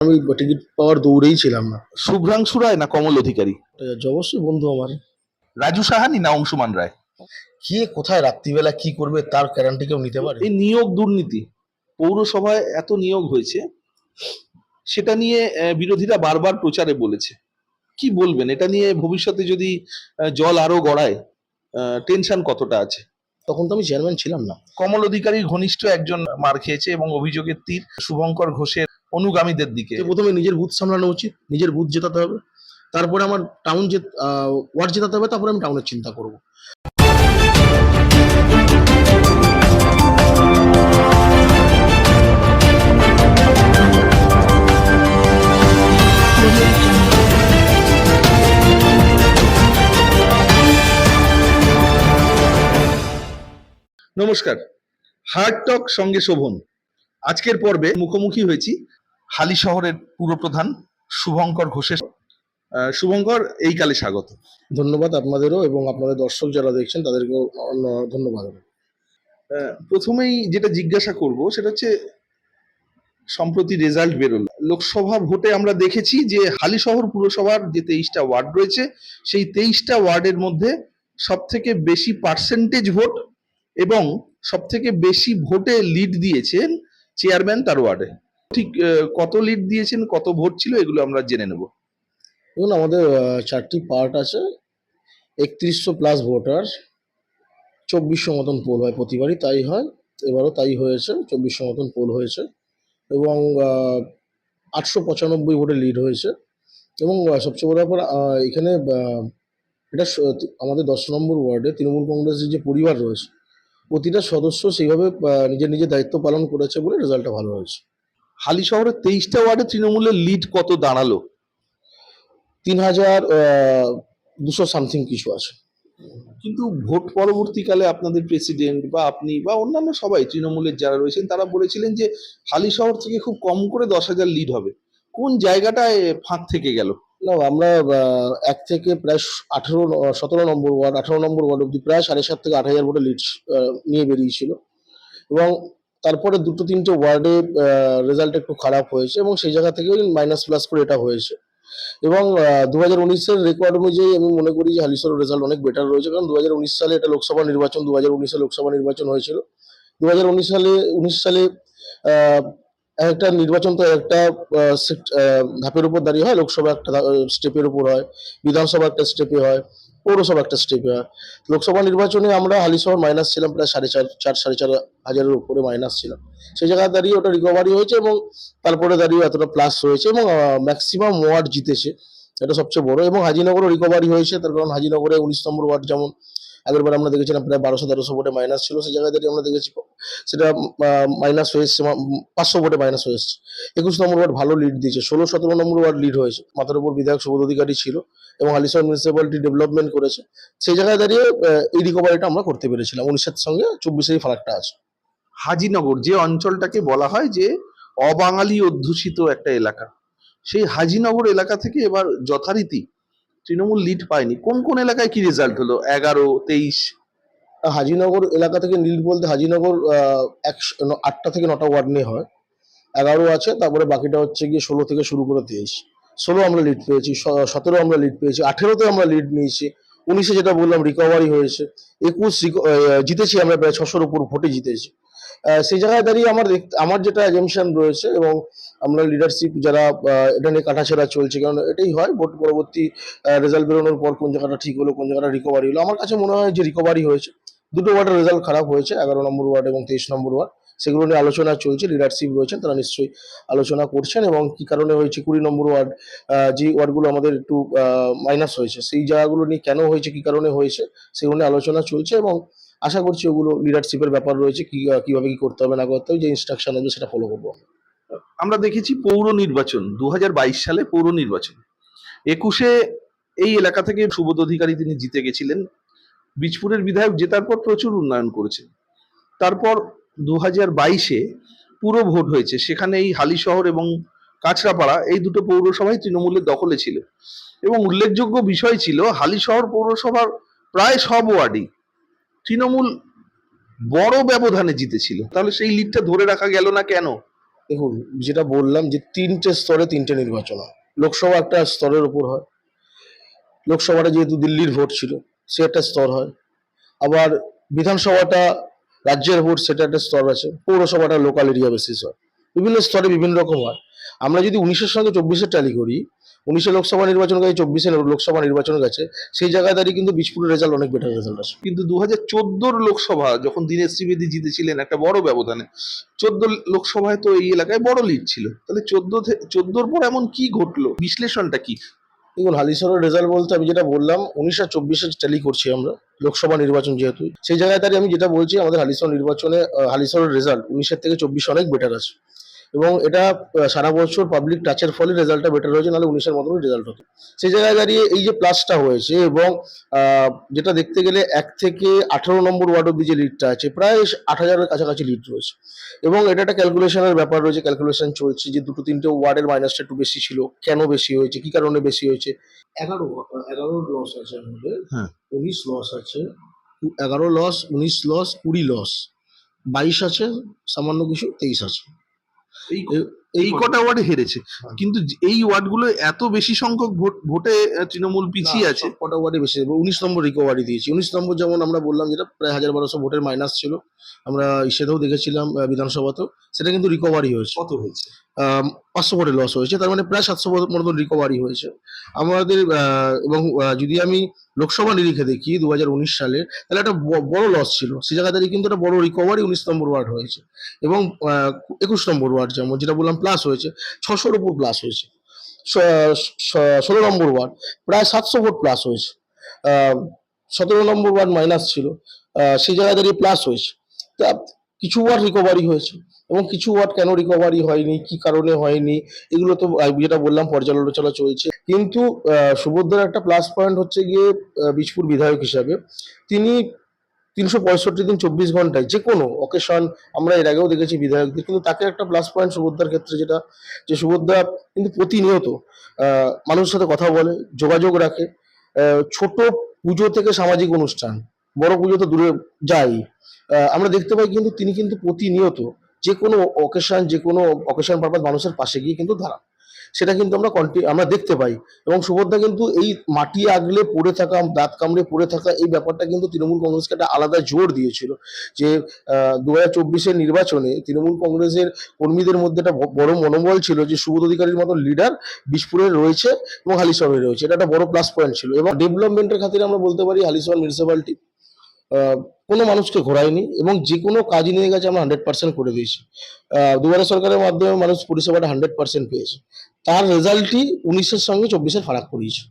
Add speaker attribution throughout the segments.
Speaker 1: আমি টিকিট পাওয়ার দৌড়েই ছিলাম না।
Speaker 2: শুভ্রাংশু রায় না কমল অধিকারী?
Speaker 1: অবশ্যই বন্ধু আমার।
Speaker 2: রাজু সাহানি না অংশুমান রায়?
Speaker 1: কে কোথায় রাত্রিবেলা কি করবে তার গ্যারান্টি কেউ নিতে পারে?
Speaker 2: এই নিয়োগ দুর্নীতি, পৌরসভায় এত নিয়োগ হয়েছে, সেটা নিয়ে বিরোধীরা বারবার প্রচারে বলেছে। কি বলবেন এটা নিয়ে? ভবিষ্যতে যদি জল আরো গড়ায়, টেনশন কতটা আছে?
Speaker 1: তখন তো আমি চেয়ারম্যান ছিলাম না।
Speaker 2: কমল অধিকারীর ঘনিষ্ঠ একজন মার খেয়েছে এবং অভিযোগের তীর শুভঙ্কর ঘোষের অনুগামীদের দিকে।
Speaker 1: প্রথমে নিজের বুথ সামলানো উচিত, নিজের বুথ জেতাতে হবে, তারপরে আমার টাউন ওয়ার্ড জেতাতে হবে, তারপরে আমি টাউনের চিন্তা করব।
Speaker 2: নমস্কার, হার্ড টক সঙ্গে শোভন। আজকের পর্বে মুখোমুখি হয়েছি হালি শহরের পুরপ্রধান শুভঙ্কর ঘোষের। শুভঙ্কর, এই কালে স্বাগত।
Speaker 1: ধন্যবাদ আপনাদেরও, এবং আপনাদের দর্শক যারা দেখছেন তাদেরকেও ধন্যবাদ।
Speaker 2: প্রথমেই যেটা জিজ্ঞাসা করব সেটা হচ্ছে, সম্প্রতি রেজাল্ট বেরোলো লোকসভা ভোটে। আমরা দেখেছি যে হালিশহর পুরসভার যে 23টা ওয়ার্ড রয়েছে, সেই 23টা ওয়ার্ডের মধ্যে সব থেকে বেশি পার্সেন্টেজ ভোট এবং সব থেকে বেশি ভোটে লিড দিয়েছেন চেয়ারম্যান তার ওয়ার্ডে। ঠিক কত লিড দিয়েছেন, কত ভোট ছিল, এগুলো আমরা জেনে নেব।
Speaker 1: দেখুন, আমাদের 4টি পার্ট আছে, 3100 প্লাস ভোটার, 2400 মতন পোল হয় প্রতিবারই, তাই হয়, এবারও তাই হয়েছে, 2400 মতন পোল হয়েছে এবং 895 ভোটে লিড হয়েছে। এবং সবচেয়ে বড় ব্যাপার, এখানে এটা আমাদের 10 নম্বর ওয়ার্ডে তৃণমূল কংগ্রেসের যে পরিবার রয়েছে, প্রতিটা সদস্য সেইভাবে নিজের নিজের দায়িত্ব পালন করেছে বলে রেজাল্টটা ভালো হয়েছে।
Speaker 2: হালি শহরের 23টা ওয়ার্ডে তৃণমূলের লিড কত দাঁড়ালো?
Speaker 1: 3200 সামথিং কিছু আছে।
Speaker 2: কিন্তু ভোট পরবর্তীকালে আপনাদের প্রেসিডেন্ট বা আপনি বা অন্যান্য সবাই তৃণমূলের যারা রয়েছেন তারা বলেছিলেন যে হালি শহর থেকে খুব কম করে 10,000 লিড হবে। কোন জায়গাটায় ফাঁক থেকে গেল?
Speaker 1: না, আমরা 1 থেকে প্রায় 17 নম্বর ওয়ার্ড, 18 নম্বর ওয়ার্ড অব্দি প্রায় 7,500 থেকে 8,000 ভোটে লিড নিয়ে বেরিয়েছিল। এবং তারপরে 2-3টে ওয়ার্ডে রেজাল্ট একটু খারাপ হয়েছে এবং সেই জায়গা থেকে মাইনাস প্লাস করে এটা হয়েছে। এবং 2019-এর রেকর্ড অনুযায়ী আমি মনে করি যে হালিশহরের রেজাল্ট অনেক বেটার রয়েছে, কারণ 2019 সালে এটা লোকসভা নির্বাচন, 2019-এ লোকসভা নির্বাচন হয়েছিল। 2019 সালে আহ, একটা নির্বাচন তো একটা ধাপের উপর দাঁড়িয়ে হয়, লোকসভা একটা স্টেপের উপর হয়, বিধানসভা একটা স্টেপে হয়, পৌরসভা একটা স্টেপে হয়। লোকসভা নির্বাচনে আমরা হালিশহর মাইনাস ছিলাম প্রায় 4,500 উপরে মাইনাস ছিলাম। সেই জায়গায় দাঁড়িয়ে ওটা রিকভারি হয়েছে এবং তারপরে দাঁড়িয়ে এতটা প্লাস হয়েছে এবং ম্যাক্সিমাম ওয়ার্ড জিতেছে, এটা সবচেয়ে বড়। এবং হাজিনগরও রিকভারি হয়েছে, তার কারণ হাজিনগরে 19 নম্বর ওয়ার্ড যেমন আগেরবার আমরা দেখেছিলাম প্রায় 1200-1300 ভোটে মাইনাস ছিল, সেই জায়গায় দাঁড়িয়ে আমরা দেখেছি সেটা মাইনাস হয়ে এসছে, 500 ভোটে মাইনাস হয়ে এসছে। 21 নম্বর ওয়ার্ড ভালো লিড দিয়েছে, 16-17 নম্বর ওয়ার্ড লিড হয়েছে, মাথার উপর বিধায়ক সুবোধ অধিকারী ছিল এবং হালিশহর মিউনিসিপ্যালিটি ডেভেলপমেন্ট করেছে। সেই জায়গায় দাঁড়িয়ে এই রিকভারিটা আমরা করতে পেরেছিলাম। 19-এর সঙ্গে 24-এর ফারাকটা আছে।
Speaker 2: হাজিনগর যে অঞ্চলটাকে বলা হয় যে অবাঙালি অধ্যুষিত একটা এলাকা, সেই হাজিনগর এলাকা থেকে এবার যথারীতি তৃণমূল লিড পায়নি। কোন কোন এলাকায় কি রেজাল্ট হলো? 11, 23?
Speaker 1: হাজিনগর এলাকা থেকে লিড বলতে হাজিনগর 8টা থেকে 9টা ওয়ার্ড নিয়ে হয়, 11 আছে, তারপরে বাকিটা হচ্ছে গিয়ে 16 থেকে শুরু করে 23। 16 আমরা লিড পেয়েছি, 17 আমরা লিড পেয়েছি, 18-তে আমরা লিড নিয়েছি, 19-এ যেটা বললাম রিকভারি হয়েছে, 21 জিতেছি আমরা প্রায় 600-র উপর ভোটে জিতেছি। সেই জায়গায় দাঁড়িয়ে আমার যেটা অ্যাজাম্পশন রয়েছে, এবং আমরা লিডারশিপ যারা এটা নিয়ে কাটাছেড়া চলছে, কারণ এটাই হয় ভোট পরবর্তী রেজাল্ট বেরোনোর পর কোন জায়গাটা ঠিক হলো, কোন জায়গাটা রিকভারি হলো। আমার কাছে মনে হয় যে রিকভারি হয়েছে। দুটো ওয়ার্ডের রেজাল্ট খারাপ হয়েছে, 11 নম্বর ওয়ার্ড এবং 23 নম্বর ওয়ার্ড, সেগুলো নিয়ে আলোচনা চলছে। লিডারশিপ রয়েছেন, তারা নিশ্চয়ই আলোচনা করছেন এবং কি কারণে হয়েছে 20 নম্বর ওয়ার্ড, যে ওয়ার্ডগুলো আমাদের একটু মাইনাস হয়েছে, সেই জায়গাগুলো নিয়ে কেন হয়েছে, কি কারণে হয়েছে, সেগুলো নিয়ে আলোচনা চলছে এবং আশা করছি ওগুলো লিডারশিপের ব্যাপার রয়েছে, কিভাবে কি করতে হবে না করতে হবে, যে ইনস্ট্রাকশন আছে সেটা ফলো করবো।
Speaker 2: আমরা দেখেছি পৌর নির্বাচন 2022 সালে, পৌর নির্বাচন 21-এ এই এলাকা থেকে সুবোধ অধিকারী তিনি জিতে গেছিলেন। বীজপুরের বিধায়ক জেতার পর প্রচুর উন্নয়ন করেছেন। তারপর 2022-এ পুরো ভোট হয়েছে, সেখানে এই হালিশহর এবং কাঁচরাপাড়া এই দুটো পৌরসভায় তৃণমূলের দখলে ছিল এবং উল্লেখযোগ্য বিষয় ছিল হালিশহর পৌরসভার প্রায় সব ওয়ার্ডই তৃণমূল বড় ব্যবধানে জিতেছিল। তাহলে সেই লিডটা ধরে রাখা গেল না কেন?
Speaker 1: দেখুন, যেটা বললাম যে ৩টে স্তরে ৩টে নির্বাচন হয়। লোকসভা একটা স্তরের উপর হয়। লোকসভাটা যেহেতু দিল্লির ভোট ছিল, সে একটা স্তর হয়। আবার বিধানসভাটা রাজ্যের ভোট, সেটা একটা স্তর আছে। পৌরসভাটা লোকাল এরিয়া বেসিস হয়। বিভিন্ন স্তরে বিভিন্ন রকম হয়। আমরা যদি ১৯-এর সঙ্গে ২৪-এর ট্যালি করি, ১৯-এ লোকসভা নির্বাচন গেছে, ২৪-এ লোকসভা নির্বাচন গেছে, সেই জায়গায় দাঁড়িয়ে কিন্তু বীজপুরের রেজাল্ট অনেক বেটার রেজাল্ট আছে।
Speaker 2: কিন্তু 2014 লোকসভা যখন দীনেশ ত্রিবেদী জিতেছিলেন একটা বড় ব্যবধানে, 14 লোকসভায় তো এই এলাকায় বড় লিড ছিল, তাহলে 14 পর এমন কি ঘটলো, বিশ্লেষণটা কি?
Speaker 1: দেখুন, হালিশহরের রেজাল্ট বলতে আমি যেটা বললাম, ১৯ আর ২৪-এ ট্যালি করছি আমরা, লোকসভা নির্বাচন যেহেতু, সেই জায়গায় দাঁড়িয়ে আমি যেটা বলছি, আমাদের হালিশহর নির্বাচনে হালিশহরের রেজাল্ট ১৯-এর থেকে ২৪ অনেক বেটার আছে। এবং এটা সারা বছর পাবলিক টাচের ফলে রেজাল্টটা বেটার হয়েছে, নাহলে ১৯-এর মতনই রেজাল্ট হতো। সেই জায়গায় দাঁড়িয়ে এই যে প্লাসটা হয়েছে, এবং যেটা দেখতে গেলে ১ থেকে ১৮ নম্বর ওয়ার্ড অব্দি যে লিডটা আছে, প্রায় ৮,০০০-এর কাছাকাছি লিড রয়েছে। এবং এটা একটা ক্যালকুলেশনের ব্যাপার রয়েছে, ক্যালকুলেশন চলছে যে ২-৩টে ওয়ার্ডের মাইনাসটা একটু বেশি ছিল, কেন বেশি হয়েছে, কি কারণে বেশি হয়েছে। ১১ লস আছে আমাদের,
Speaker 2: হ্যাঁ,
Speaker 1: ১৯ লস আছে, ১১ লস, ১৯ লস, ২০ লস, ২২ আছে, সামান্য কিছু ২৩ আছে।
Speaker 2: এই
Speaker 1: এ-
Speaker 2: এই কটা ওয়ার্ডে হেরেছে,
Speaker 1: হ্যাঁ।
Speaker 2: কিন্তু এই ওয়ার্ডগুলো এত বেশি সংখ্যক ভোটে তৃণমূল পিছিয়ে আছে।
Speaker 1: কটা ওয়ার্ডে বেশি ১৯ নম্বর রিকভারি দিয়েছি। ১৯ নম্বর যেমন আমরা বললাম, যেটা প্রায় ১,১২০০ ভোটের মাইনাস ছিল, আমরা ইসেতেও দেখেছিলাম, বিধানসভাতেও সেটা কিন্তু রিকভারি হয়েছে।
Speaker 2: কত হয়েছে?
Speaker 1: ৫০০ ভোটে লস হয়েছে, তার মানে প্রায় ৭০০ ভোট মতন রিকভারি হয়েছে আমাদের। এবং যদি আমি লোকসভা নিরিখে দেখি ২০১৯ সালে, তাহলে একটা বড় লস ছিল, সে জায়গায় দাঁড়িয়ে কিন্তু একটা বড় রিকভারি ১৯ নম্বর ওয়ার্ড হয়েছে। এবং ২১ নম্বর ওয়ার্ড যেমন যেটা বললাম প্লাস হয়েছে, ৬০০-র উপর প্লাস হয়েছে। ১৬ নম্বর ওয়ার্ড প্রায় ৭০০ ভোট প্লাস হয়েছে। ১৭ নম্বর ওয়ার্ড মাইনাস ছিল, সেই জায়গায় দাঁড়িয়ে প্লাস হয়েছে। তা কিছু ওয়ার্ড রিকভারি হয়েছে, এবং কিছু ওয়ার্ড কেন রিকভারি হয়নি, কি কারণে হয়নি, এগুলো তো যেটা বললাম পর্যালোচনা চলছে। কিন্তু সুভদ্রার একটা প্লাস পয়েন্ট হচ্ছে গিয়ে, বীজপুর বিধায়ক হিসাবে তিনি ৩৬৫ দিন ২৪ ঘন্টায় যে কোনো অকেশন, আমরা এর আগেও দেখেছি বিধায়কদের, কিন্তু তাকে একটা প্লাস পয়েন্ট সুভদ্রার ক্ষেত্রে যেটা, যে সুভদ্রা কিন্তু প্রতিনিয়ত মানুষের সাথে কথা বলে, যোগাযোগ রাখে। ছোট পুজো থেকে সামাজিক অনুষ্ঠান, বড় পুজো তো দূরে যাই, আমরা দেখতে পাই কিন্তু তিনি কিন্তু প্রতিনিয়ত যে কোনো অকেশন, যে কোনো অকেশন পারপাস মানুষের পাশে গিয়ে কিন্তু দাঁড়ান। সেটা কিন্তু আমরা দেখতে পাই। এবং সুভদ্রা কিন্তু এই মাটি আগলে পড়ে থাকা, দাঁত কামড়ে পড়ে থাকা, এই ব্যাপারটা কিন্তু তৃণমূল কংগ্রেসকে একটা আলাদা জোর দিয়েছিল। যে ২০২৪-এর নির্বাচনে তৃণমূল কংগ্রেসের কর্মীদের মধ্যে একটা বড় মনোবল ছিল যে সুবোধ অধিকারীর মতো লিডার বীজপুরে রয়েছে এবং হালিশহরে রয়েছে, এটা একটা বড় প্লাস পয়েন্ট ছিল। এবং ডেভেলপমেন্টের খাতিরে আমরা বলতে পারি হালিশহর মিউনিসিপ্যালিটি কোনো মানুষকে ঘোরায়নি, এবং যে কোনো কাজ নিয়ে গেছে আমরা 100% করে দিয়েছি। দুয়ারে সরকারের মাধ্যমে মানুষ পরিষেবাটা 100% পেয়েছে। তার রেজাল্টই ১৯-এর সঙ্গে ২৪-এর ফারাক করিয়েছে।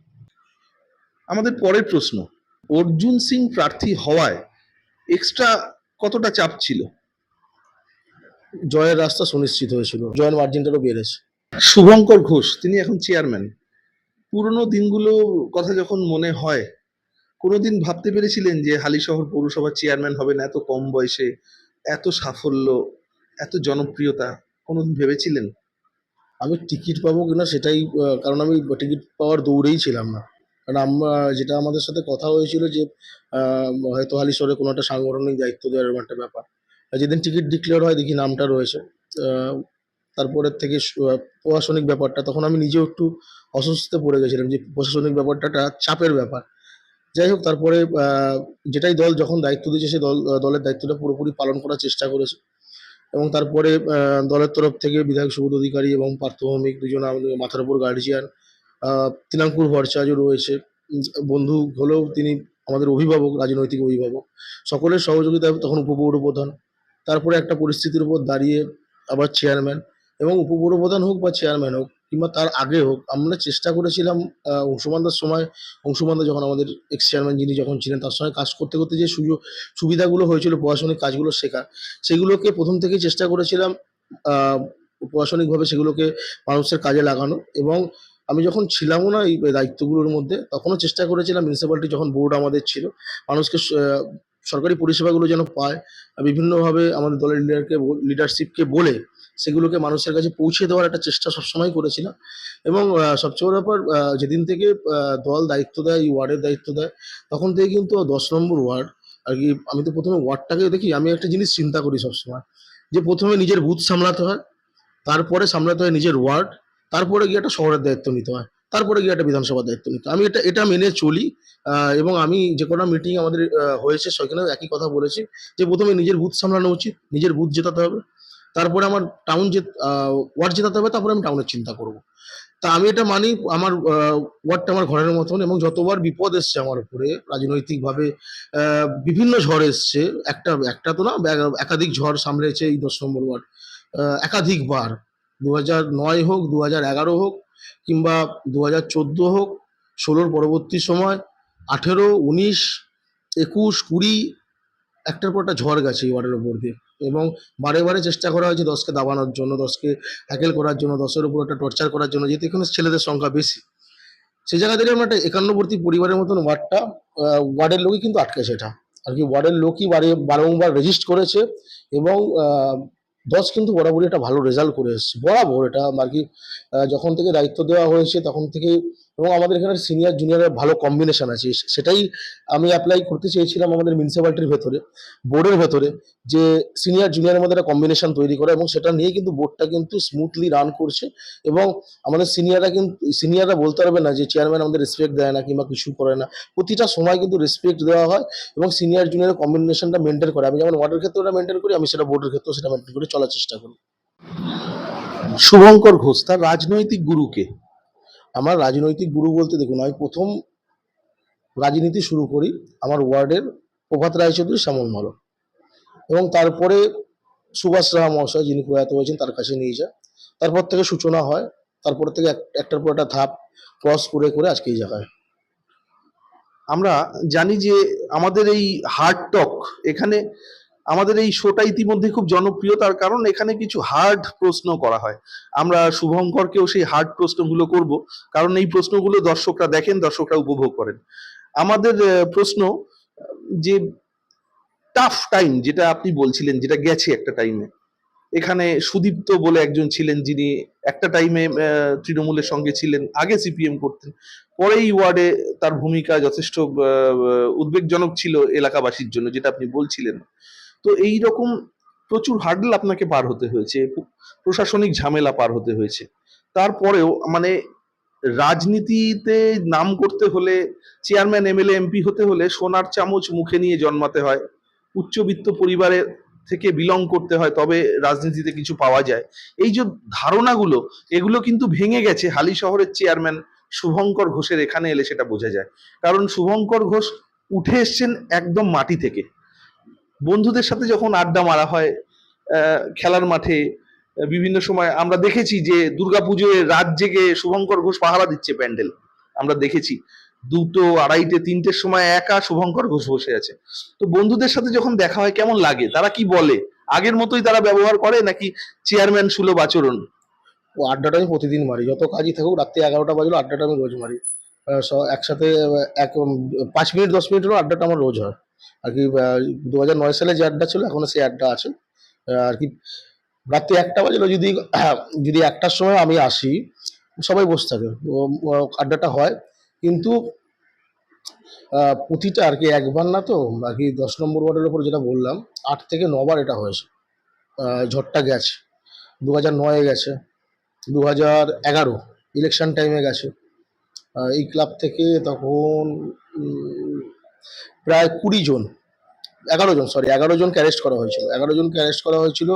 Speaker 2: আমাদের পরের প্রশ্ন, অর্জুন সিং প্রার্থী হওয়ায় এক্সট্রা কতটা চাপ ছিল?
Speaker 1: জয়ের রাস্তা সুনিশ্চিত হয়েছিল, জয়ের মার্জিনটারও বেড়েছে।
Speaker 2: শুভঙ্কর ঘোষ তিনি এখন চেয়ারম্যান, পুরনো দিনগুলো কথা যখন মনে হয়, কোনোদিন ভাবতে পেরেছিলেন যে হালিশহর পৌরসভার চেয়ারম্যান হবেন এত কম বয়সে, এত সাফল্য, এত জনপ্রিয়তা, কোনোদিন ভেবেছিলেন?
Speaker 1: আমি টিকিট পাবো কিনা সেটাই, কারণ আমি টিকিট পাওয়ার দৌড়েই ছিলাম না। কারণ আমরা যেটা আমাদের সাথে কথা হয়েছিল যে হয়তো হালিশহরে কোনো একটা সাংগঠনিক দায়িত্ব দেওয়ার এরকম একটা ব্যাপার। আর যেদিন টিকিট ডিক্লেয়ার হয় দেখি নামটা রয়েছে, আহ, তারপরের থেকে প্রশাসনিক ব্যাপারটা, তখন আমি নিজেও একটু অসুস্থতে পড়ে গেছিলাম যে প্রশাসনিক ব্যাপারটা একটা চাপের ব্যাপার। যাই হোক, তারপরে যেটাই দল যখন দায়িত্ব দিয়েছে, সেই দলের দায়িত্বটা পুরোপুরি পালন করার চেষ্টা করেছে। এবং তারপরে দলের তরফ থেকে বিধায়ক সুবোধ অধিকারী এবং পার্থ ভৌমিক দুজন আমাদের মাথার উপর গার্জিয়ান, তিনাঙ্কুর ভট্টাচার্য রয়েছে, বন্ধু হলেও তিনি আমাদের অভিভাবক, রাজনৈতিক অভিভাবক, সকলের সহযোগিতায় তখন উপপৌরপ্রধান, তারপরে একটা পরিস্থিতির উপর দাঁড়িয়ে আবার চেয়ারম্যান। এবং উপপৌরপ্রধান হোক বা চেয়ারম্যান হোক কিংবা তার আগে হোক, আমরা চেষ্টা করেছিলাম অংশুমানদার সময়, অংশুমানদা যখন আমাদের এক্স চেয়ারম্যান যিনি যখন ছিলেন, তার সঙ্গে কাজ করতে করতে যে সুবিধাগুলো হয়েছিল প্রশাসনিক কাজগুলো শেখার, সেগুলোকে প্রথম থেকেই চেষ্টা করেছিলাম আহ, প্রশাসনিকভাবে সেগুলোকে মানুষের কাজে লাগানো। এবং আমি যখন ছিলামও না এই দায়িত্বগুলোর মধ্যে, তখনও চেষ্টা করেছিলাম মিউনিসিপ্যালিটি যখন বোর্ড আমাদের ছিল, মানুষকে সরকারি পরিষেবাগুলো যেন পায়, বিভিন্নভাবে আমাদের দলের লিডারশিপকে বলে সেগুলোকে মানুষের কাছে পৌঁছে দেওয়ার একটা চেষ্টা সবসময় করেছিলাম। এবং সবচেয়ে বড় ব্যাপার, যেদিন থেকে দল দায়িত্ব দেয়, এই ওয়ার্ডের দায়িত্ব দেয়, তখন থেকে কিন্তু ১০ নম্বর ওয়ার্ড আর কি, আমি তো প্রথমে ওয়ার্ডটাকে দেখি, আমি একটা জিনিস চিন্তা করি সবসময়, যে প্রথমে নিজের বুথ সামলাতে হয়, তারপরে সামলাতে হয় নিজের ওয়ার্ড, তারপরে গিয়ে একটা শহরের দায়িত্ব নিতে হয়, তারপরে গিয়ে একটা বিধানসভার দায়িত্ব নিতে হয়। আমি এটা মেনে চলি। এবং আমি যে কটা মিটিং আমাদের হয়েছে সেখানেও একই কথা বলেছি যে প্রথমে নিজের বুথ সামলানো উচিত, নিজের বুথ জেতাতে হবে, তারপরে আমার ওয়ার্ড জেতাতে হবে, তারপরে আমি টাউনের চিন্তা করব। তা আমি এটা মানি, আমার ওয়ার্ডটা আমার ঘরের মতন, এবং যতবার বিপদ এসছে আমার উপরে রাজনৈতিকভাবে, বিভিন্ন ঝড় এসছে, একটা একটা তো না, একাধিক ঝড় সামলেছে এই 10 নম্বর ওয়ার্ড, একাধিকবার। 2009 হোক, 2011 হোক, কিংবা 2014 হোক, 16-র পরবর্তী সময়, 18, 19, 21, 20, একটার পর একটা ঝড় গেছে এই ওয়ার্ডের উপর দিয়ে। এবং বারে বারে চেষ্টা করা হয়েছে 10কে দাবানোর জন্য, 10কে হ্যাকেল করার জন্য, 10-এর উপর একটা টর্চার করার জন্য, যেহেতু এখানে ছেলেদের সংখ্যা বেশি। সেই জায়গা থেকে আমরা একটা একান্নবর্তী পরিবারের মতন ওয়ার্ডের লোকই কিন্তু আটকেছে এটা। আর কি ওয়ার্ডের লোকই বারংবার রেজিস্ট করেছে, এবং 10 কিন্তু বরাবরই একটা ভালো রেজাল্ট করে এসেছে বরাবর এটা আর কি। যখন থেকে দায়িত্ব দেওয়া হয়েছে তখন থেকে, এবং আমাদের এখানে সিনিয়র জুনিয়রের ভালো কম্বিনেশন আছে, সেটাই আমি অ্যাপ্লাই করতে চেয়েছিলাম আমাদের মিউনিসিপ্যালিটির ভেতরে, বোর্ডের ভেতরে, যে সিনিয়র জুনিয়রের মধ্যে একটা কম্বিনেশন তৈরি করা, এবং সেটা নিয়ে কিন্তু বোর্ডটা কিন্তু স্মুথলি রান করছে। এবং আমাদের সিনিয়ররা বলতে পারবে না যে চেয়ারম্যান আমাদের রেসপেক্ট দেয় না কিংবা কিছু করে না। প্রতিটা সময় কিন্তু রেসপেক্ট দেওয়া হয়, এবং সিনিয়র জুনিয়রের কম্বিনেশনটা মেনটেন করে। আমি যেমন ওয়ার্ডের ক্ষেত্রে ওটা মেনটেন করি, আমি সেটা বোর্ডের ক্ষেত্রেও সেটা মেনটেন করে চলার চেষ্টা করি।
Speaker 2: শুভঙ্কর ঘোষ তার রাজনৈতিক গুরুকে।
Speaker 1: আমার রাজনৈতিক গুরু বলতে, দেখুন, আমি প্রথম রাজনীতি শুরু করি আমার ওয়ার্ডের প্রভাত রায়চৌধুরী শ্যামল মলয়, এবং তারপরে সুভাষ রাহা মহাশয় যিনি প্রয়াত হয়েছেন তার কাছে নিয়ে যায়। তারপর থেকে সূচনা হয়, তারপর থেকে একটার পর একটা ধাপ ক্রস করে করে আজকে এই জায়গায়।
Speaker 2: আমরা জানি যে আমাদের এই হার্ড টক এখানে, আমাদের এই শোটা ইতিমধ্যে খুব জনপ্রিয়, তার কারণ এখানে কিছু হার্ড প্রশ্ন করা হয়। আমরা শুভঙ্করকেও সেই হার্ড প্রশ্নগুলো করব, কারণ এই প্রশ্নগুলো দর্শকরা দেখেন, দর্শকরা উপভোগ করেন। আমাদের প্রশ্ন, যে টাফ টাইম যেটা আপনি বলছিলেন, যেটা গেছে একটা টাইমে, এখানে সুদীপ্ত বলে একজন ছিলেন যিনি একটা টাইমে তৃণমূলের সঙ্গে ছিলেন, আগে সিপিএম করতেন, পরে এই ওয়ার্ডে তার ভূমিকা যথেষ্ট উদ্বেগজনক ছিল এলাকাবাসীর জন্য, যেটা আপনি বলছিলেন। তো এই রকম প্রচুর হার্ডল আপনাকে পার হতে হয়েছে, প্রশাসনিক ঝামেলা পার হতে হয়েছে। তারপরেও মানে রাজনীতিতে নাম করতে হলে, চেয়ারম্যান, এমএলএ, এমপি হতে হলে সোনার চামচ মুখে নিয়ে জন্মাতে হয়, উচ্চবিত্ত পরিবারের থেকে বিলং করতে হয়, তবে রাজনীতিতে কিছু পাওয়া যায়। এই যে ধারণাগুলো, এগুলো কিন্তু ভেঙে গেছে হালি শহরের চেয়ারম্যান শুভঙ্কর ঘোষের এখানে এলে, সেটা বোঝা যায়। কারণ শুভঙ্কর ঘোষ উঠে এসছেন একদম মাটি থেকে। বন্ধুদের সাথে যখন আড্ডা মারা হয় খেলার মাঠে, বিভিন্ন সময় আমরা দেখেছি যে দুর্গাপুজোয় রাত জেগে শুভঙ্কর ঘোষ পাহারা দিচ্ছে প্যান্ডেল, আমরা দেখেছি। 2টো, 2:30, 3টের সময় একা শুভঙ্কর ঘোষ বসে আছে। তো বন্ধুদের সাথে যখন দেখা হয় কেমন লাগে, তারা কি বলে? আগের মতোই তারা ব্যবহার করে, নাকি চেয়ারম্যান সুলভ আচরণ?
Speaker 1: ও আড্ডাটা আমি প্রতিদিন মারি, যত কাজই থাকুক, রাত্রি 11টা বাজলো আড্ডাটা আমি রোজ মারি। একসাথে 5 মিনিট 10 মিনিট হলো আড্ডাটা আমার রোজ হয় আর কি। 2009 সালে যে আড্ডা ছিল এখনো সেই আড্ডা আছে আর কি। রাত্রি 1টা বাজলো, যদি যদি 1টার সময় আমি আসি, সবাই বসে থাকে, আড্ডাটা হয়। কিন্তু প্রতিটা আর কি, একবার না তো আর কি, 10 নম্বর ওয়ার্ডের উপর যেটা বললাম, 8 থেকে 9 বার এটা হয়েছে। ঝড়টা গেছে, 2009-এ গেছে, 2011 ইলেকশন টাইমে গেছে। এই ক্লাব থেকে তখন প্রায় 20 জন, 11 জন, সরি 11 জনকে অ্যারেস্ট করা হয়েছিল। 11 জনকে অ্যারেস্ট করা হয়েছিল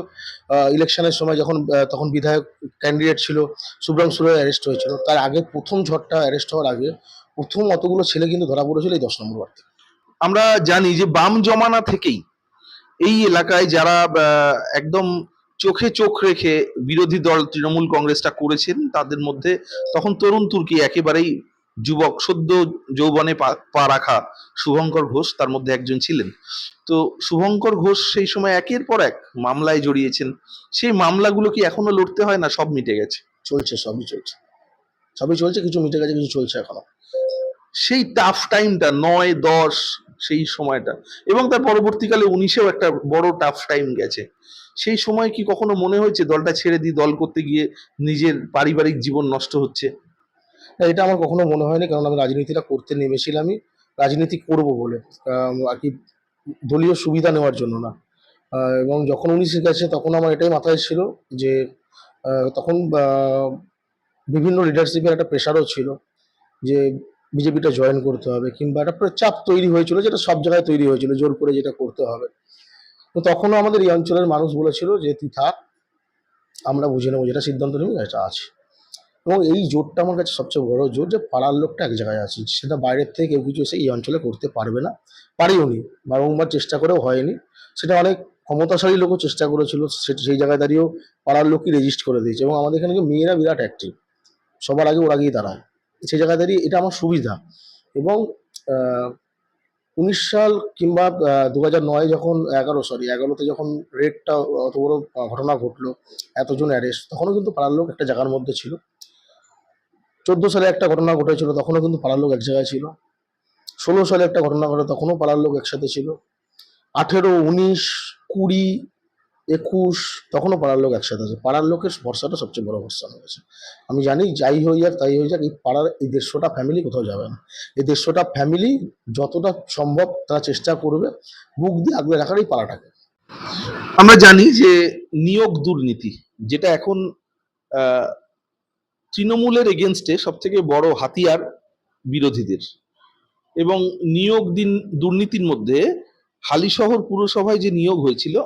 Speaker 1: ইলেকশনের সময়, যখন তখন বিধায়ক ক্যান্ডিডেট ছিল শুভ্রাংশু রায়, অ্যারেস্ট হয়েছিল। তার আগে প্রথম ঝড়টা অ্যারেস্ট হওয়ার আগে প্রথম অতগুলো ছেলে কিন্তু ধরা পড়েছিল এই 10 নম্বর ওয়ার্ড থেকে।
Speaker 2: আমরা জানি যে বাম জমানা থেকেই এই এলাকায় যারা একদম চোখে চোখ রেখে বিরোধী দল তৃণমূল কংগ্রেসটা করেছেন, তাদের মধ্যে তখন তরুণ তুর্কি, একেবারেই যুবক, সদ্য যৌবনে পা রাখা শুভঙ্কর ঘোষ তার মধ্যে একজন ছিলেন। তো শুভঙ্কর ঘোষ সেই সময় একের পর এক মামলায় জড়িয়েছেন। সেই মামলাগুলো কি এখনো লড়তে হয়, না সব মিটে গেছে?
Speaker 1: চলছে, সবই চলছে, সবই চলছে, কিছু মিটে গেছে, কিছু চলছে এখনো।
Speaker 2: সেই টাফ টাইমটা 9-10, সেই সময়টা, এবং তার পরবর্তীকালে 19-এও একটা বড় টাফ টাইম গেছে, সেই সময় কি কখনো মনে হয়েছে দলটা ছেড়ে দিয়ে দল করতে গিয়ে নিজের পারিবারিক জীবন নষ্ট হচ্ছে?
Speaker 1: না, এটা আমার কখনো মনে হয়নি, কারণ আমি রাজনীতিটা করতে নেমেছিলামই রাজনীতি করব বলে, আর কি, দলীয় সুবিধা নেওয়ার জন্য না। এবং যখন উনি গেছে তখন আমার এটাই মাথায় ছিল যে তখন বিভিন্ন লিডারশিপের একটা প্রেশারও ছিল যে বিজেপিটা জয়েন করতে হবে, কিংবা একটা পুরো চাপ তৈরি হয়েছিল, যেটা সব জায়গায় তৈরি হয়েছিল, জোর করে যেটা করতে হবে। তো তখনও আমাদের এই অঞ্চলের মানুষ বলেছিল যে তুই থাক, আমরা বুঝে নেবো, যেটা সিদ্ধান্ত নেবো এটা আছে। এবং এই জোরটা আমার কাছে সবচেয়ে বড় জোর, যে পাড়ার লোকটা এক জায়গায় আছে, সেটা বাইরের থেকে কেউ কিছু এসে এই অঞ্চলে করতে পারবে না, পারিও নি, বারংবার চেষ্টা করেও হয়নি। সেটা অনেক ক্ষমতাশালী লোকও চেষ্টা করেছিল, সেই জায়গায় দাঁড়িয়েও পাড়ার লোকই রেজিস্ট করে দিয়েছে। এবং আমাদের এখানে মেয়েরা বিরাট অ্যাক্টিভ, সবার আগে ওরা গিয়ে দাঁড়ায়, সেই জায়গায় দাঁড়িয়ে এটা আমার সুবিধা। এবং 19 সাল কিংবা 2009 যখন 11তে যখন রেডটা অত বড় ঘটনা ঘটলো, এতজন অ্যারেস্ট, তখনও কিন্তু পাড়ার লোক একটা জায়গার মধ্যে ছিল। 14 সালে একটা ঘটনা ঘটেছিল, তখনও কিন্তু পাড়ার লোক এক জায়গায় ছিল। 16 সালে একটা ঘটনা ঘটে, তখনও পাড়ার লোক একসাথে ছিল। 18, 19, 20, 21, তখনও পাড়ার লোক একসাথে আছে। পাড়ার লোকের ভরসাটা সবচেয়ে বড় ভরসা হয়ে গেছে। আমি জানি যাই হয়ে যাক তাই হয়ে যাক, এই পাড়ার এই 150টা ফ্যামিলি কোথাও যাবে না। এই 150টা ফ্যামিলি যতটা সম্ভব তারা চেষ্টা করবে বুক দিয়ে আগলে রাখার এই পাড়াটাকে।
Speaker 2: আমরা জানি যে নিয়োগ দুর্নীতি, যেটা এখন আহ, তৃণমূলের এগেনস্টে সব থেকে বড় হাতিয়ার বিরোধীদের। এবং নিয়োগ দুর্নীতির মধ্যে হালিশহর পুরসভায় যে নিয়োগ হয়েছিল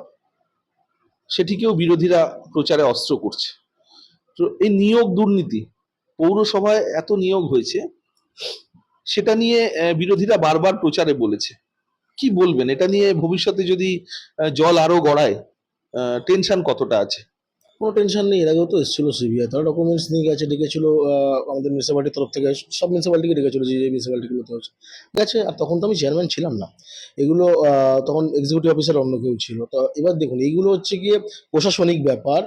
Speaker 2: সেটিকেও বিরোধীরা প্রচারে অস্ত্র করছে। তো এই নিয়োগ দুর্নীতি, পৌরসভায় এত নিয়োগ হয়েছে, সেটা নিয়ে বিরোধীরা বারবার প্রচারে বলেছে। কি বলবেন এটা নিয়ে? ভবিষ্যতে যদি জল আরো গড়ায়, টেনশন কতটা আছে?
Speaker 1: কোনো টেনশন নেই, এর আগেও তো এসেছিল সিবিআই, তারা ডকুমেন্টস নিয়ে গেছে, ডেকেছিল আমাদের মিউনিসিপ্যালিটির তরফ থেকে, সব মিউনিসিপ্যালিটিকে ডেকেছিল, যে যে মিউনিসিপ্যালিটিগুলোতে হচ্ছে গেছে। আর তখন তো আমি চেয়ারম্যান ছিলাম না, এগুলো তখন এক্সিকিউটিভ অফিসার অন্য কেউ ছিল। তো এবার দেখুন, এইগুলো হচ্ছে গিয়ে প্রশাসনিক ব্যাপার।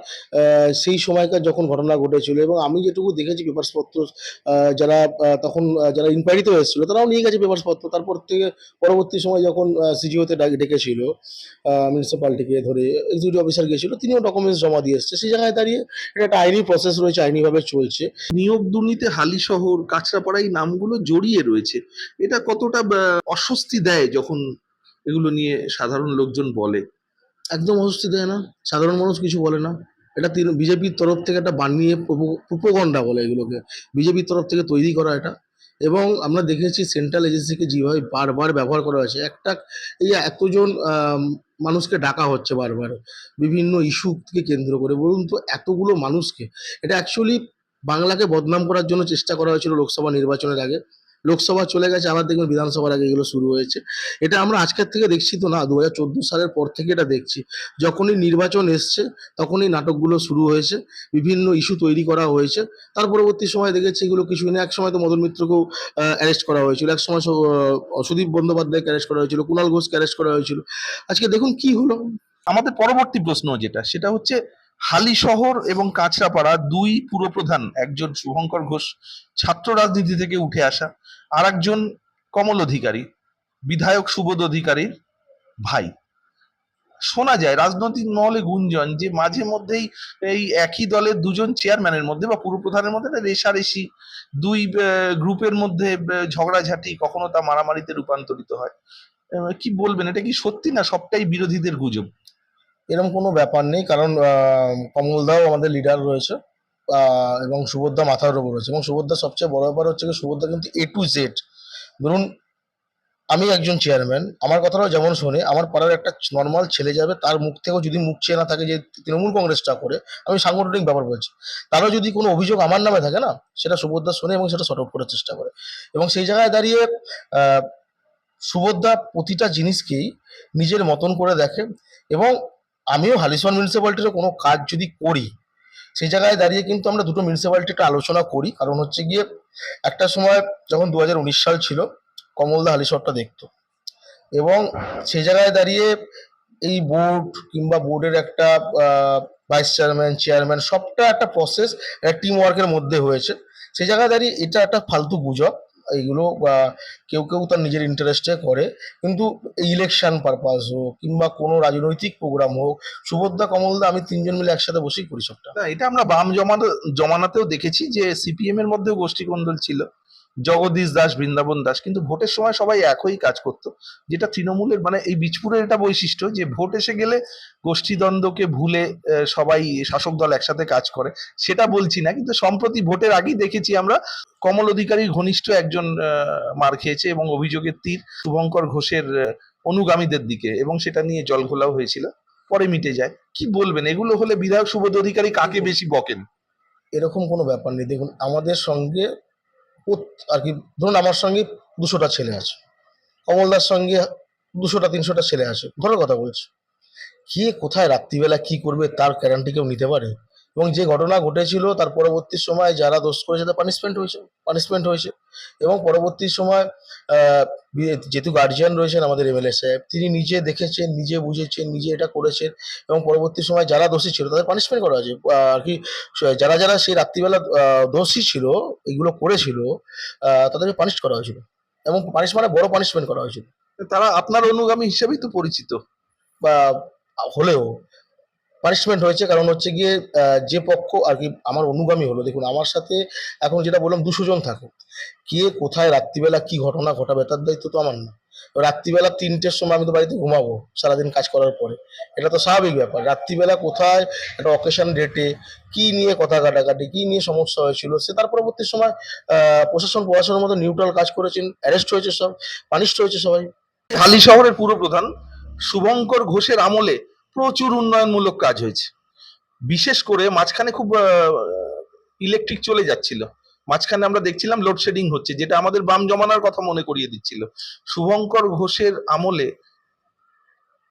Speaker 1: সেই সময়কার যখন ঘটনা ঘটেছিল, এবং আমি যেটুকু দেখেছি পেপারসপত্র, যারা তখন যারা ইনকোয়ারিতেও এসেছিল তারাও নিয়ে গেছে পেপারসপত্র। তারপর থেকে পরবর্তী সময় যখন সিজিওতে ডেকেছিল মিউনিসিপ্যালিটিকে ধরে, এক্সিকিউটিভ অফিসার গিয়েছিল, তিনিও ডকুমেন্টস জমা দিয়ে এসছে। সেই জায়গায় দাঁড়িয়ে এটা একটা আইনি প্রসেস রয়েছে, আইনিভাবে চলছে।
Speaker 2: নিয়োগ দুর্নীতি হালিশহর, কাঁচরাপাড়া এই নামগুলো জড়িয়ে রয়েছে। এটা কতটা অস্বস্তি দেয় যখন এগুলো নিয়ে সাধারণ লোকজন বলে?
Speaker 1: একদম অস্বস্তি দেয় না, সাধারণ মানুষ কিছু বলে না। এটা বিজেপির তরফ থেকে একটা বানিয়ে প্রোপাগান্ডা বলে এগুলোকে, বিজেপির তরফ থেকে তৈরি করা এটা। এবং আমরা দেখেছি সেন্ট্রাল এজেন্সিকে যেভাবে বারবার ব্যবহার করা হয়েছে, একটা এই যে এতজন মানুষকে ডাকা হচ্ছে বারবার বিভিন্ন ইস্যুকে কেন্দ্র করে, বলুন তো এতগুলো মানুষকে, এটা অ্যাকচুয়ালি বাংলাকে বদনাম করার জন্য চেষ্টা করা হয়েছিল লোকসভা নির্বাচনের আগে। লোকসভা চলে গেছে, আবার দেখবেন বিধানসভার আগে এগুলো শুরু হয়েছে। এটা আমরা আজকের থেকে দেখছি তো না, 2014 সালের পর থেকে এটা দেখছি। যখনই নির্বাচন এসছে তখনই নাটকগুলো শুরু হয়েছে, বিভিন্ন ইস্যু তৈরি করা হয়েছে। তার পরবর্তী সময় দেখেছি এগুলো কিছুই না। এক সময় তো মদন মিত্রকেও অ্যারেস্ট করা হয়েছিল, এক সময় সুদীপ বন্দ্যোপাধ্যায়কে অ্যারেস্ট করা হয়েছিল, কুণাল ঘোষকে অ্যারেস্ট করা হয়েছিল। আজকে দেখুন কি হলো।
Speaker 2: আমাদের পরবর্তী প্রশ্ন যেটা, সেটা হচ্ছে হালিশহর এবং কাঁচরাপাড়া দুই পুরপ্রধান, একজন শুভঙ্কর ঘোষ ছাত্র রাজনীতি থেকে উঠে আসা, আর একজন কমল অধিকারী বিধায়ক সুবোধ অধিকারীর ভাই। শোনা যায় রাজনৈতিক মহলে গুঞ্জন যে মাঝে মধ্যেই এই একই দলের দুজন চেয়ারম্যানের মধ্যে বা পুরপ্রধানের মধ্যে একটা রেষারেষি, দুই গ্রুপের মধ্যে ঝগড়াঝাটি, কখনো তা মারামারিতে রূপান্তরিত হয়। কি বলবেন, এটা কি সত্যি না সবটাই বিরোধীদের গুজব?
Speaker 1: এরকম কোনো ব্যাপার নেই, কারণ কমলদাও আমাদের লিডার রয়েছে, এবং সুভদ্রা মাথার উপর রয়েছে। এবং সুভদ্রা সবচেয়ে বড় ব্যাপার হচ্ছে কি, সুভদ্রা কিন্তু A to Z। ধরুন আমি একজন চেয়ারম্যান, আমার কথাটাও যেমন শোনে, আমার পাড়ার একটা নর্মাল ছেলে যাবে, তার মুখ থেকেও যদি মুখ চেয়ে না থাকে যে তৃণমূল কংগ্রেসটা করে, আমি সাংগঠনিক ব্যাপার বলছি, তারও যদি কোনো অভিযোগ আমার নামে থাকে না, সেটা সুভদ্রা শোনে এবং সেটা সর্ট আউট করার চেষ্টা করে। এবং সেই জায়গায় দাঁড়িয়ে আহ, সুভদ্রা প্রতিটা জিনিসকেই নিজের মতন করে দেখে। এবং আমিও হালিশহর মিউনিসিপ্যালিটিরও কোনো কাজ যদি করি, সেই জায়গায় দাঁড়িয়ে কিন্তু আমরা দুটো মিউনিসিপ্যালিটি একটা আলোচনা করি। কারণ হচ্ছে গিয়ে একটা সময় যখন 2019 সাল ছিল, কমলদা হালিশহরটা দেখতো। এবং সেই জায়গায় দাঁড়িয়ে এই বোর্ড কিংবা বোর্ডের একটা ভাইস চেয়ারম্যান, চেয়ারম্যান, সবটা একটা প্রসেস, একটা টিম ওয়ার্কের মধ্যে হয়েছে। সেই জায়গায় দাঁড়িয়ে এটা একটা ফালতু গুজব। এইগুলো কেউ কেউ তার নিজের ইন্টারেস্টে করে, কিন্তু ইলেকশন পারপাস হোক কিংবা কোনো রাজনৈতিক প্রোগ্রাম হোক, সুভদ্রা কমলদা আমি তিনজন মিলে একসাথে বসেই করি সবটা।
Speaker 2: না, এটা আমরা বাম জমানাতেও দেখেছি যে সিপিএম এর মধ্যেও গোষ্ঠী কোন্দল ছিল। জগদীশ দাস, বৃন্দাবন দাস, কিন্তু ভোটের সময় সবাই একই কাজ করতো, যেটা তৃণমূলের মানে এই বীজপুরের এটা বৈশিষ্ট্য যে ভোট এসে গেলে গোষ্ঠীদ্বন্দ্বকে ভুলে সবাই শাসক দল একসাথে কাজ করে। সেটা বলছি না, কিন্তু সম্প্রতি ভোটের আগেই দেখেছি আমরা কমল অধিকারীর ঘনিষ্ঠ একজন মার খেয়েছে এবং অভিযোগের তীর শুভঙ্কর ঘোষের অনুগামীদের দিকে, এবং সেটা নিয়ে জলঘোলাও হয়েছিল, পরে মিটে যায়। কি বলবেন, এগুলো হলে বিধায়ক সুবোধ অধিকারী কাকে বেশি বকেন?
Speaker 1: এরকম কোনো ব্যাপার নেই। দেখুন, আমাদের সঙ্গে আর কি, ধরুন আমার সঙ্গে 200টা ছেলে আছে, কমলদার সঙ্গে 200-300টা ছেলে আছে, ঘরের কথা বলছি। কে কোথায় রাত্রিবেলা কি করবে তার গ্যারান্টি কেউ নিতে পারে? এবং যে ঘটনা ঘটেছিল তার পরবর্তী সময় যারা দোষ করেছে তার পানিশমেন্ট হয়েছে। এবং পরবর্তী সময় যেহেতু গার্জিয়ান রয়েছেন আমাদের এমএলএ সাহেব, তিনি নিজে দেখেছেন, নিজে বুঝেছেন, নিজে এটা করেছেন, এবং পরবর্তী সময় যারা দোষী ছিল তাদের পানিশমেন্ট করা হয়েছে। আর কি, যারা যারা সেই রাত্রিবেলা দোষী ছিল, এগুলো করেছিল, তাদেরকে পানিশ করা হয়েছিল, এবং পানিশ মানে বড় পানিশমেন্ট করা হয়েছিল।
Speaker 2: তারা আপনার অনুগামী হিসেবেই তো পরিচিত।
Speaker 1: বা হলেও পানিশমেন্ট হয়েছে, কারণ হচ্ছে গিয়ে যে পক্ষ আর কি আমার অনুগামী হলো, দেখুন আমার সাথে এখন যেটা বললাম 200 জন থাকে, কে কোথায় রাত্রিবেলা কি ঘটনা ঘটাবে তার দায়িত্ব তো আমার না। রাত্রিবেলা 3টের সময় আমি তো বাড়িতে ঘুমাবো সারাদিন কাজ করার পরে, এটা তো স্বাভাবিক ব্যাপার। রাত্রিবেলা কোথায় একটা অকেশন ডেটে কি নিয়ে কথা কাটাকাটি, কি নিয়ে সমস্যা হয়েছিল, সে তার পরবর্তী সময় প্রশাসনের মতো নিউট্রাল কাজ করেছেন, অ্যারেস্ট হয়েছে সব, পানিশড হয়েছে সবাই।
Speaker 2: হালি শহরের পুরপ্রধান শুভঙ্কর ঘোষের আমলে প্রচুর উন্নয়নমূলক কাজ হয়েছে। বিশেষ করে মাঝখানে খুব ইলেকট্রিক চলে যাচ্ছিল, মাঝখানে আমরা দেখছিলাম লোডশেডিং হচ্ছে, যেটা আমাদের বাম জমানার কথা মনে করিয়ে দিচ্ছিল। শুভঙ্কর ঘোষের আমলে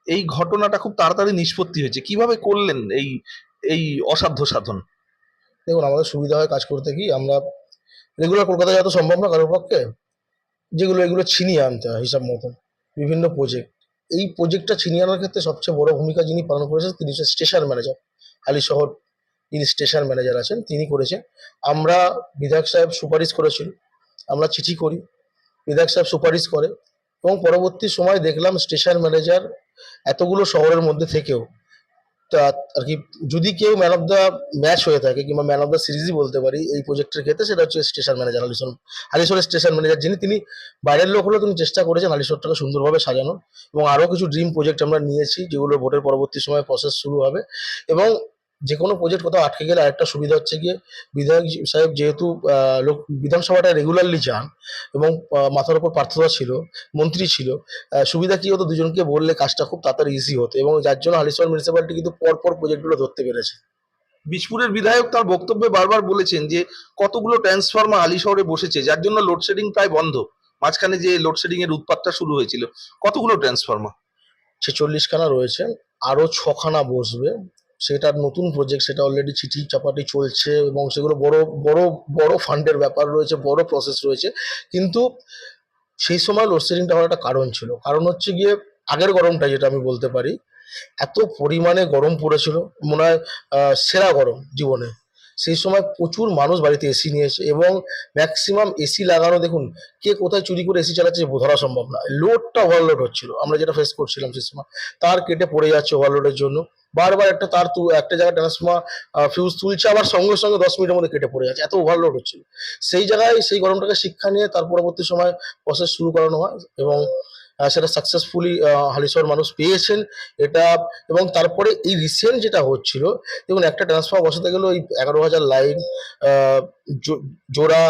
Speaker 2: এই ঘটনাটা খুব তাড়াতাড়ি নিষ্পত্তি হয়েছে। কিভাবে করলেন এই এই অসাধ্য সাধন?
Speaker 1: দেখুন, আমাদের সুবিধা হয় কাজ করতে, কি আমরা রেগুলার কলকাতায় যাওয়া তো সম্ভব না কারোর পক্ষে, যেগুলো এগুলো ছিনিয়ে আনতে হয় হিসাব মতন বিভিন্ন প্রজেক্ট। এই প্রজেক্টটা ছিনিয়ে আনার ক্ষেত্রে সবচেয়ে বড় ভূমিকা যিনি পালন করেছেন তিনি হচ্ছেন স্টেশন ম্যানেজার। হালি শহর যিনি স্টেশন ম্যানেজার আছেন তিনি করেছেন। আমরা, বিধায়ক সাহেব সুপারিশ করেছিল, আমরা চিঠি করি, বিধায়ক সাহেব সুপারিশ করে, এবং পরবর্তী সময় দেখলাম স্টেশন ম্যানেজার এতগুলো শহরের মধ্যে থেকেও তা আর কি, যদি কেউ ম্যান অফ দ্য ম্যাচ হয়ে থাকে কিংবা ম্যান অফ দ্য সিরিজই বলতে পারি এই প্রজেক্টের ক্ষেত্রে, সেটা হচ্ছে স্টেশন ম্যানেজার হালিশহরের স্টেশন ম্যানেজার যিনি, তিনি বাইরের লোক হলেও তিনি চেষ্টা করেছেন হালিশহরটাকে সুন্দরভাবে সাজানো। এবং আরও কিছু ড্রিম প্রজেক্ট আমরা নিয়েছি যেগুলো ভোটের পরবর্তী সময় প্রসেস শুরু হবে। এবং যে কোনো প্রজেক্ট কোথাও আটকে গেলে আরেকটা সুবিধা হচ্ছে গিয়ে, বিধায়ক সাহেব যেহেতু লোক বিধানসভাটা রেগুলারলি যান, এবং মাথার উপর পার্থতা ছিল, মন্ত্রী ছিল, সুবিধা কি হতো, দুজনকে বললে কাজটা খুব তাড়াতাড়ি ইজি হতো, এবং যার জন্য হালিশহর মিউনিসিপ্যালিটি কিন্তু পরপর প্রজেক্টগুলো ধরতে পেরেছে।
Speaker 2: বীজপুরের বিধায়ক তার বক্তব্যে বারবার বলেছেন যে কতগুলো ট্রান্সফরমার আলী শহরে বসেছে, যার জন্য লোডশেডিং প্রায় বন্ধ। মাঝখানে যে লোডশেডিং এর উৎপাতটা শুরু হয়েছিল, কতগুলো ট্রান্সফরমার?
Speaker 1: 46খানা রয়েছে, আরো 6খানা বসবে। সেটার নতুন প্রজেক্ট, সেটা অলরেডি চিঠি চাপাটি চলছে, এবং সেগুলো বড় বড় বড় ফান্ডের ব্যাপার রয়েছে, বড় প্রসেস রয়েছে। কিন্তু সেই সময় লোডশেডিংটা হওয়ার একটা কারণ ছিল, কারণ হচ্ছে গিয়ে আগের গরমটা যেটা আমি বলতে পারি, এত পরিমাণে গরম পড়েছিল, মনে হয় সেরা গরম জীবনে। সেই সময় প্রচুর মানুষ বাড়িতে এসি নিয়েছে, এবং ম্যাক্সিমাম এসি লাগানো, দেখুন কে কোথায় চুরি করে এসি চালাচ্ছে ধরা সম্ভব না। লোডটা ওভারলোড হচ্ছিল, আমরা যেটা ফেস করছিলাম সেই সময়, তার কেটে পড়ে যাচ্ছে ওভারলোডের জন্য। বারবার একটা তার একটা জায়গায় ট্রান্সফর্মার ফিউজ তুলছে, আবার সঙ্গে সঙ্গে 10 মিনিটের মধ্যে কেটে পড়ে যাচ্ছে, এত ওভারলোড হচ্ছিল। সেই জায়গায় সেই গরমটাকে শিক্ষা নিয়ে তার পরবর্তী সময় প্রসেস শুরু করানো হয়, এবং সেটা সাকসেসফুলি হালিশহর মানুষ পেয়েছেন এটা। এবং তারপরে এই রিসেন্ট যেটা হচ্ছিল, দেখুন একটা ট্রান্সফর্মার বসাতে গেলে ওই 11,000 লাইন জোড়া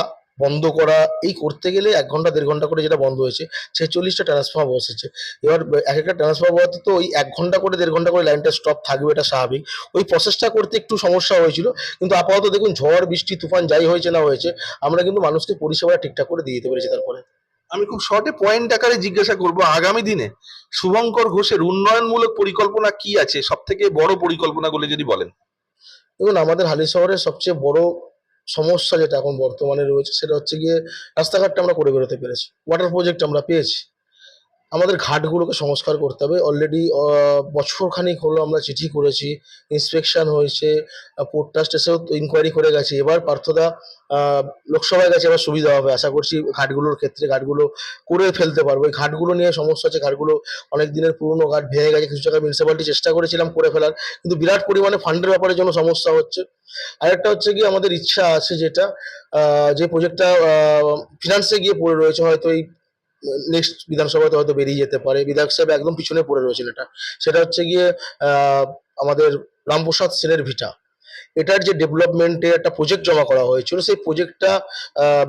Speaker 1: বন্ধ করা, এই করতে গেলে 1 ঘন্টা 1.5 ঘন্টা করে যেটা বন্ধ হয়েছে, 46টা ট্রান্সফর্মার বসেছে। এবার এক একটা ট্রান্সফর্মার বসাতে তো ওই 1 ঘন্টা করে 1.5 ঘন্টা করে লাইনটা স্টপ থাকবে, এটা স্বাভাবিক। ওই প্রসেসটা করতে একটু সমস্যা হয়েছিল, কিন্তু আপাতত দেখুন ঝড় বৃষ্টি তুফান যাই হয়েছে না হয়েছে, আমরা কিন্তু মানুষকে পরিষেবাটা ঠিকঠাক করে দিয়ে দিতে পেরেছি তারপরে।
Speaker 2: আমি খুব শর্টে পয়েন্ট আকারে জিজ্ঞাসা করব, আগামী দিনে শুভঙ্কর ঘোষের উন্নয়নমূলক পরিকল্পনা কি আছে, সব থেকে বড় পরিকল্পনাগুলো যদি বলেন।
Speaker 1: দেখুন, আমাদের হালিশহরের সবচেয়ে বড় সমস্যা যেটা এখন বর্তমানে রয়েছে সেটা হচ্ছে গিয়ে রাস্তাঘাটটা আমরা করে বেরোতে পেরেছি, ওয়াটার প্রজেক্ট আমরা পেয়েছি, আমাদের ঘাটগুলোকে সংস্কার করতে হবে। অলরেডি বছরখানেক হলো আমরা চিঠি করেছি, ইন্সপেকশন হয়েছে, পোর্ট ট্রাস্ট এসেও ইনকোয়ারি করে গেছে। এবার পার্থদা লোকসভায় গেছে, এবার সুবিধা হবে আশা করছি। ঘাটগুলোর ক্ষেত্রে ঘাটগুলো করে ফেলতে পারবো। এই ঘাটগুলো নিয়ে সমস্যা আছে, ঘাটগুলো অনেক দিনের পুরনো ঘাট ভেঙে গেছে, কিছু জায়গায় মিউনিসিপ্যালিটি চেষ্টা করেছিলাম করে ফেলার, কিন্তু বিরাট পরিমাণে ফান্ডের ব্যাপারের জন্য সমস্যা হচ্ছে। আরেকটা হচ্ছে কি, আমাদের ইচ্ছা আছে যেটা যে প্রজেক্টটা ফিনান্সে গিয়ে পড়ে রয়েছে, হয়তো এই নেক্সট বিধানসভাতে হয়তো বেরিয়ে যেতে পারে, বিধায়ক সাহেব একদম পিছনে পড়ে রয়েছেন এটা, সেটা হচ্ছে গিয়ে আমাদের রামপ্রসাদ সেনের ভিটা। এটার যে ডেভেলপমেন্টে একটা প্রজেক্ট জমা করা হয়েছিল, সেই প্রজেক্টটা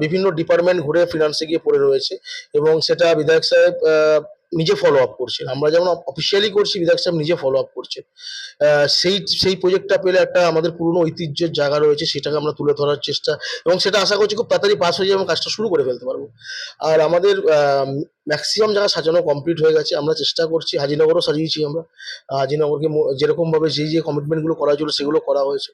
Speaker 1: বিভিন্ন ডিপার্টমেন্ট ঘুরে ফিনান্সে গিয়ে পড়ে রয়েছে, এবং সেটা বিধায়ক সাহেব নিজে ফলো আপ করছেন। আমরা যেমন অফিসিয়ালি করছি, বিধায়ক সাহেব নিজে ফলো আপ করছেন। সেই সেই প্রজেক্টটা পেলে একটা আমাদের পুরনো ঐতিহ্যের জায়গা রয়েছে, সেটাকে আমরা তুলে ধরার চেষ্টা, এবং সেটা আশা করছি খুব তাড়াতাড়ি পাস হয়ে যাবে এবং কাজটা শুরু করে ফেলতে পারবো। আর আমাদের ম্যাক্সিমাম জায়গা সাজানো কমপ্লিট হয়ে গেছে। আমরা চেষ্টা করছি, হাজিনগরও সাজিয়েছি আমরা। হাজিনগরকে যেরকমভাবে যে কমিটমেন্টগুলো করা ছিল সেগুলো করা হয়েছে।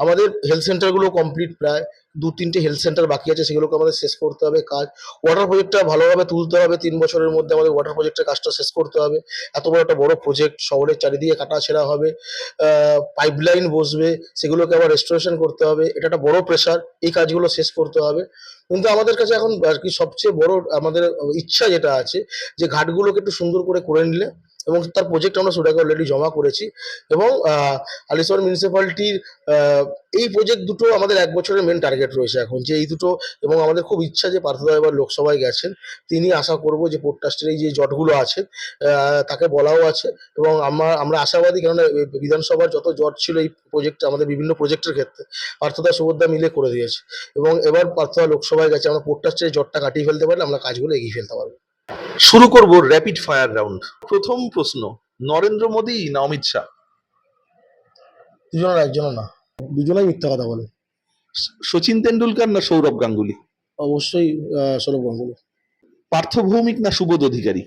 Speaker 1: আমাদের হেলথ সেন্টারগুলো কমপ্লিট, প্রায় ২-৩টে হেলথ সেন্টার বাকি আছে, সেগুলোকে আমাদের শেষ করতে হবে কাজ। ওয়াটার প্রজেক্টটা ভালোভাবে তুলতে হবে, ৩ বছরের মধ্যে আমাদের ওয়াটার প্রজেক্টের কাজটা শেষ করতে হবে। এত বড় একটা বড় প্রজেক্ট, শহরের চারিদিকে কাটাছেঁড়া হবে, পাইপলাইন বসবে, সেগুলোকে আবার রেস্টোরেশন করতে হবে, এটা একটা বড় প্রেশার। এই কাজগুলো শেষ করতে হবে। কিন্তু আমাদের কাছে এখন আর কি সবচেয়ে বড় আমাদের ইচ্ছা যেটা আছে, যে ঘাটগুলোকে একটু সুন্দর করে নিলে, এবং তার প্রজেক্ট আমরা সুডাকে অলরেডি জমা করেছি। এবং হালিশহর মিউনিসিপ্যালিটির এই প্রজেক্ট দুটো আমাদের ১ বছরের মেন টার্গেট রয়েছে এখন, যে এই দুটো। এবং আমাদের খুব ইচ্ছা যে পার্থদা এবার লোকসভায় গেছেন, তিনি আশা করব যে পোর্ট ট্রাস্টের এই যে জটগুলো আছে তাকে বলাও আছে, এবং আমরা আশাবাদী, কেননা বিধানসভার যত জট ছিল এই প্রজেক্ট, আমাদের বিভিন্ন প্রজেক্টের ক্ষেত্রে পার্থদা সুভদ্রা মিলে করে দিয়েছে, এবং এবার পার্থদা লোকসভায় গেছে, আমরা পোর্ট ট্রাস্টের জটটা কাটিয়ে ফেলতে পারলে আমরা কাজগুলো এগিয়ে ফেলতে পারবো।
Speaker 2: শুরু করব র্যাপিড ফায়ার রাউন্ড। প্রথম প্রশ্ন, নরেন্দ্র মোদী না অমিত শাহ?
Speaker 1: দুজনের একজনও না, দুজনেই মিথ্যা কথা বলে।
Speaker 2: সচিন তেন্ডুলকার না সৌরভ গাঙ্গুলি?
Speaker 1: অবশ্যই সৌরভ গাঙ্গুলি।
Speaker 2: পার্থ ভৌমিক না সুবোধ অধিকারী?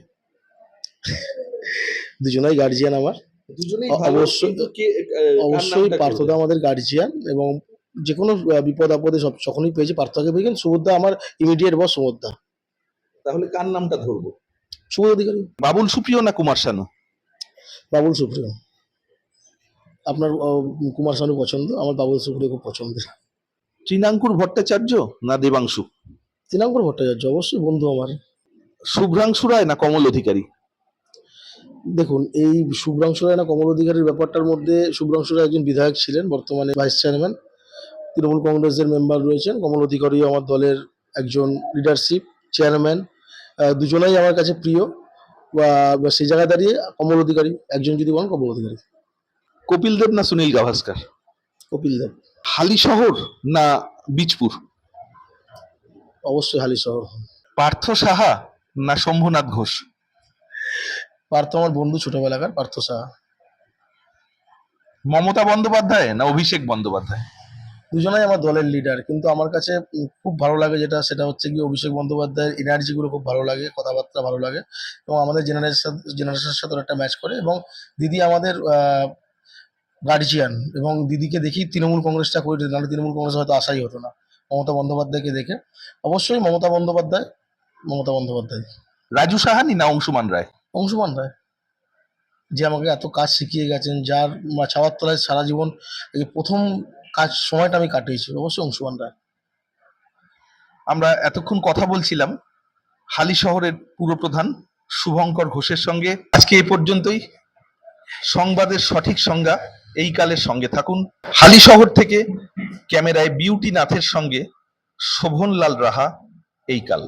Speaker 1: দুজনেই গার্জিয়ান আমার।
Speaker 2: দুজনেই
Speaker 1: অবশ্যই অবশ্যই পার্থদা আমাদের গার্জিয়ান, এবং যে কোনো বিপদ আপদে যখনই পেয়েছি পার্থকে পেয়েছি। কিন্তু সুবোধদা আমার ইমিডিয়েট বস, সুবোধদা।
Speaker 2: তাহলে কার নামটা ধরবো?
Speaker 1: সুবোধ অধিকারী।
Speaker 2: বাবুল সুপ্রিয় না কুমার শানু?
Speaker 1: বাবুল সুপ্রিয়। আপনার কুমার শানু পছন্দ, আমার বাবুল সুপ্রিয় খুব পছন্দের।
Speaker 2: তৃণাঙ্কুর ভট্টাচার্য না দেবাংশু?
Speaker 1: তৃণাঙ্কুর ভট্টাচার্য, অবশ্যই বন্ধু আমার।
Speaker 2: শুভ্রাংশু রায় না কমল অধিকারী?
Speaker 1: দেখুন, এই শুভ্রাংশু রায় না কমল অধিকারীর ব্যাপারটার মধ্যে, শুভ্রাংশু রায় একজন বিধায়ক ছিলেন, বর্তমানে ভাইস চেয়ারম্যান, তৃণমূল কংগ্রেসের মেম্বার রয়েছেন। কমল অধিকারীও আমার দলের একজন লিডারশিপ চেয়ারম্যান। দুজনেই আমার কাছে প্রিয়, বা সেই জায়গায় দাঁড়িয়ে কমল অধিকারী, একজন যদি বলেন কমল অধিকারী।
Speaker 2: কপিল দেব না সুনীল গাভাস্কার?
Speaker 1: কপিল দেব।
Speaker 2: হালিশহর না বীজপুর?
Speaker 1: অবশ্যই হালিশহর।
Speaker 2: পার্থ সাহা না শম্ভুনাথ ঘোষ?
Speaker 1: পার্থ আমার বন্ধু, ছোটবেলাকার পার্থ সাহা।
Speaker 2: মমতা বন্দ্যোপাধ্যায় না অভিষেক বন্দ্যোপাধ্যায়?
Speaker 1: দুজনেই আমার দলের লিডার, কিন্তু আমার কাছে খুব ভালো লাগে যেটা, সেটা হচ্ছে কি অভিষেক বন্দ্যোপাধ্যায়ের এনার্জিগুলো খুব ভালো লাগে, কথাবার্তা ভালো লাগে, এবং আমাদের জেনারেশনের সাথে একটা ম্যাচ করে। এবং দিদি আমাদের গার্জিয়ান, এবং দিদিকে দেখি তৃণমূল কংগ্রেসটা করে, নাহলে তৃণমূল কংগ্রেস হয়তো আশাই হতো না। মমতা বন্দ্যোপাধ্যায়কে দেখে অবশ্যই মমতা বন্দ্যোপাধ্যায়। মমতা বন্দ্যোপাধ্যায়।
Speaker 2: রাজু সাহানি না অংশুমান রায়?
Speaker 1: অংশুমান রায়, যে আমাকে এত কাজ শিখিয়ে গেছেন, যার ছাওয়ার তলায় সারা জীবন এই প্রথম কাজ সময়টা আমি কাটিয়েছি, অবশ্যই অংশুমান রায়।
Speaker 2: আমরা এতক্ষণ কথা বলছিলাম হালি শহরের পুরপ্রধান শুভঙ্কর ঘোষের সঙ্গে। আজকে এ পর্যন্তই। সংবাদের সঠিক সংজ্ঞা এই কালের সঙ্গে থাকুন। হালি শহর থেকে ক্যামেরায় বিউটি নাথের সঙ্গে শোভনলাল রাহা, এই কাল।